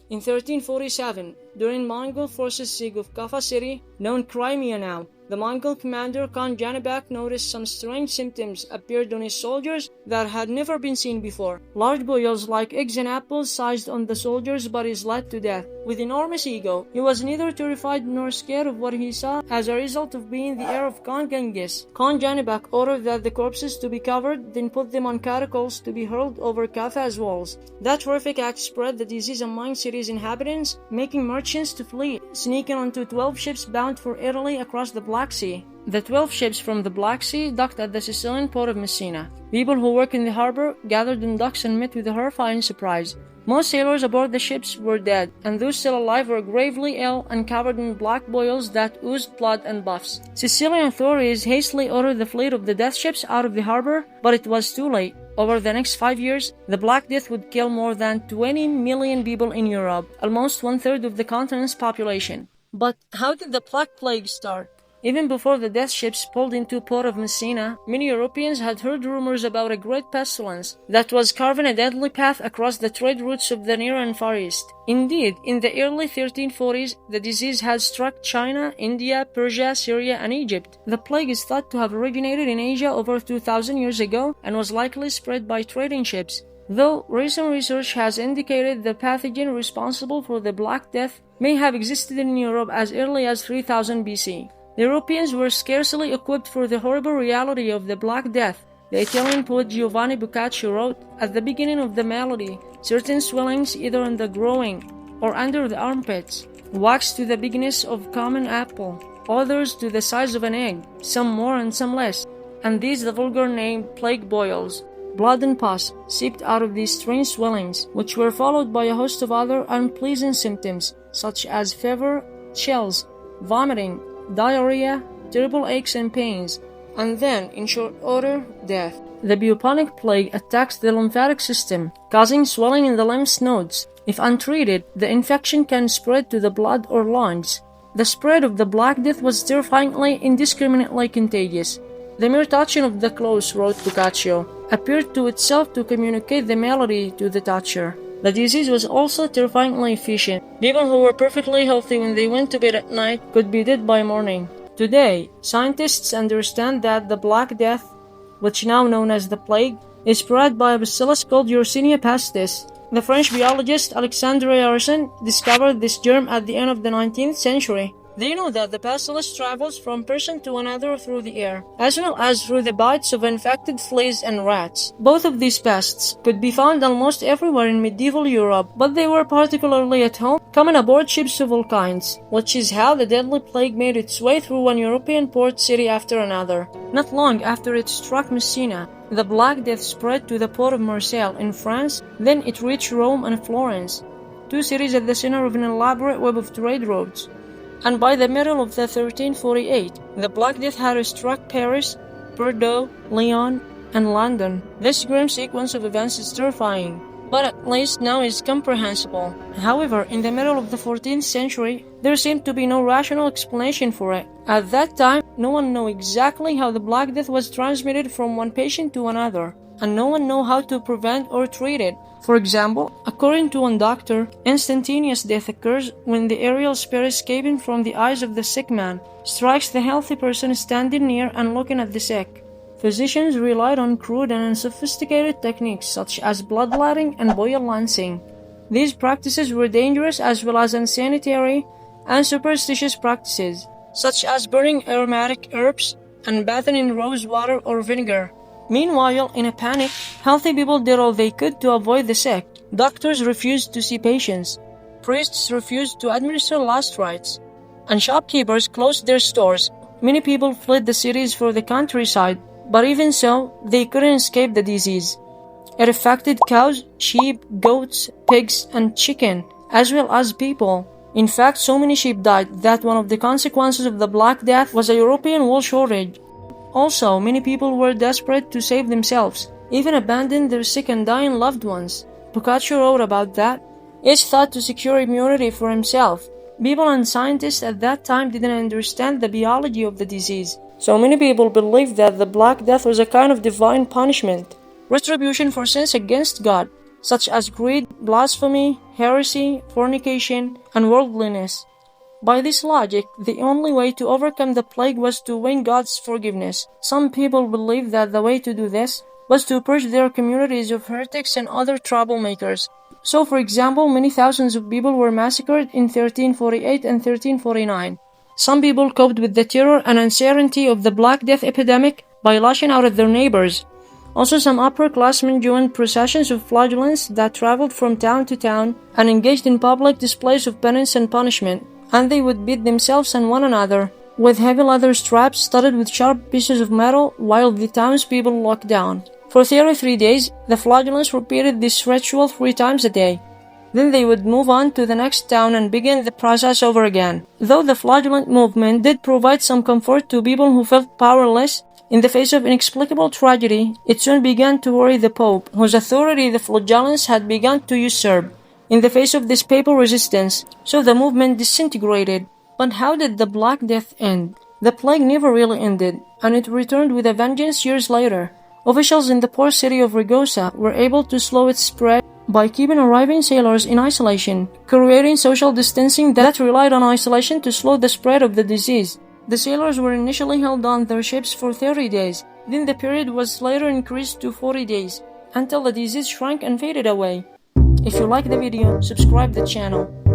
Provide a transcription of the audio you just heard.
In 1347, during Mongol forces siege of Kaffa city, known Crimea now, the Mongol commander Khan Janibek noticed some strange symptoms appeared on his soldiers that had never been seen before. Large boils like eggs and apples seized on the soldiers' bodies led to death. With enormous ego, he was neither terrified nor scared of what he saw as a result of being the heir of Khan Genghis. Khan Janibek ordered that the corpses to be covered, then put them on catapults to be hurled over Kaffa's walls. That horrific act spread the disease among city's inhabitants, making merchants to flee, sneaking onto 12 ships bound for Italy across the Black Sea. The 12 ships from the Black Sea docked at the Sicilian port of Messina. People who work in the harbor gathered on docks and met with a horrifying surprise. Most sailors aboard the ships were dead, and those still alive were gravely ill and covered in black boils that oozed blood and buffs. Sicilian authorities hastily ordered the fleet of the death ships out of the harbor, but it was too late. Over the next 5 years, the Black Death would kill more than 20 million people in Europe, almost one-third of the continent's population. But how did the Black Plague start? Even before the death ships pulled into port of Messina, many Europeans had heard rumors about a great pestilence that was carving a deadly path across the trade routes of the Near and Far East. Indeed, in the early 1340s, the disease had struck China, India, Persia, Syria, and Egypt. The plague is thought to have originated in Asia over 2,000 years ago and was likely spread by trading ships. Though recent research has indicated the pathogen responsible for the Black Death may have existed in Europe as early as 3000 BC. The Europeans were scarcely equipped for the horrible reality of the Black Death. The Italian poet Giovanni Boccaccio wrote, "At the beginning of the malady, certain swellings either in the groin or under the armpits, waxed to the bigness of common apple, others to the size of an egg, some more and some less, and these the vulgar name plague boils." Blood and pus seeped out of these strange swellings, which were followed by a host of other unpleasant symptoms, such as fever, chills, vomiting, diarrhea, terrible aches and pains, and then, in short order, death. The bubonic plague attacks the lymphatic system, causing swelling in the lymph nodes. If untreated, the infection can spread to the blood or lungs. The spread of the Black Death was terrifyingly, indiscriminately contagious. The mere touching of the clothes, wrote Boccaccio, appeared to itself to communicate the malady to the toucher. The disease was also terrifyingly efficient. People who were perfectly healthy when they went to bed at night could be dead by morning. Today, scientists understand that the Black Death, which now known as the plague, is spread by a bacillus called Yersinia pestis. The French biologist Alexandre Yersin discovered this germ at the end of the 19th century. They know that the bacillus travels from person to another through the air, as well as through the bites of infected fleas and rats. Both of these pests could be found almost everywhere in medieval Europe, but they were particularly at home, coming aboard ships of all kinds, which is how the deadly plague made its way through one European port city after another. Not long after it struck Messina, the Black Death spread to the port of Marseille in France, then it reached Rome and Florence, two cities at the center of an elaborate web of trade routes. And by the middle of the 1348, the Black Death had struck Paris, Bordeaux, Lyon, and London. This grim sequence of events is terrifying, but at least now is comprehensible. However, in the middle of the 14th century, there seemed to be no rational explanation for it. At that time, no one knew exactly how the Black Death was transmitted from one patient to another, and no one knew how to prevent or treat it. For example, according to one doctor, instantaneous death occurs when the aerial spirit escaping from the eyes of the sick man strikes the healthy person standing near and looking at the sick. Physicians relied on crude and unsophisticated techniques such as bloodletting and boil lancing. These practices were dangerous as well as unsanitary and superstitious practices, such as burning aromatic herbs and bathing in rose water or vinegar. Meanwhile, in a panic, healthy people did all they could to avoid the sick. Doctors refused to see patients. Priests refused to administer last rites. And shopkeepers closed their stores. Many people fled the cities for the countryside, but even so, they couldn't escape the disease. It affected cows, sheep, goats, pigs, and chicken, as well as people. In fact, so many sheep died that one of the consequences of the Black Death was a European wool shortage. Also, many people were desperate to save themselves, even abandoned their sick and dying loved ones. Boccaccio wrote about that. Each thought to secure immunity for himself. People and scientists at that time didn't understand the biology of the disease. So many people believed that the Black Death was a kind of divine punishment, retribution for sins against God. such as greed, blasphemy, heresy, fornication, and worldliness. By this logic, the only way to overcome the plague was to win God's forgiveness. Some people believe that the way to do this was to purge their communities of heretics and other troublemakers. So, for example, many thousands of people were massacred in 1348 and 1349. Some people coped with the terror and uncertainty of the Black Death epidemic by lashing out at their neighbors. Also, some upper-classmen joined processions of flagellants that traveled from town to town and engaged in public displays of penance and punishment, and they would beat themselves and one another with heavy leather straps studded with sharp pieces of metal while the townspeople locked down. For 33 days, the flagellants repeated this ritual 3 times a day. Then they would move on to the next town and begin the process over again. Though the flagellant movement did provide some comfort to people who felt powerless in the face of inexplicable tragedy, it soon began to worry the Pope, whose authority the flagellants had begun to usurp. In the face of this papal resistance, so the movement disintegrated. But how did the Black Death end? The plague never really ended, and it returned with a vengeance years later. Officials in the poor city of Ragusa were able to slow its spread by keeping arriving sailors in isolation, creating social distancing that relied on isolation to slow the spread of the disease. The sailors were initially held on their ships for 30 days, then the period was later increased to 40 days, until the disease shrank and faded away. If you like the video, subscribe the channel.